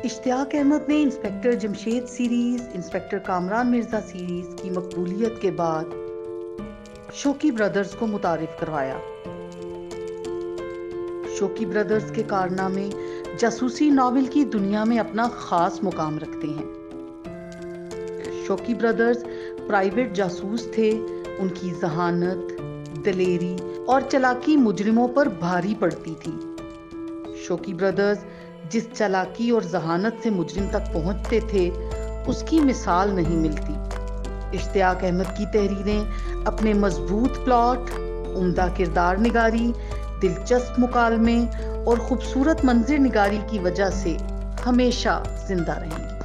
اشتیاق احمد نے inspector Jamshed series, inspector Kamran Mirza series کی مقبولیت کے بعد شوکی برادرز کو متعارف کروایا۔ شوکی برادرز کے کارنامے جاسوسی ناول کی دنیا میں اپنا خاص مقام رکھتے ہیں۔ شوکی برادرز پرائیویٹ جاسوس تھے۔ ان کی ذہانت، دلیری اور چلاکی مجرموں پر بھاری پڑتی تھی۔ شوکی برادرز جس چلاکی اور ذہانت سے مجرم تک پہنچتے تھے، اس کی مثال نہیں ملتی۔ اشتیاق احمد کی تحریریں اپنے مضبوط پلاٹ، عمدہ کردار نگاری، دلچسپ مکالمے اور خوبصورت منظر نگاری کی وجہ سے ہمیشہ زندہ رہیں گی۔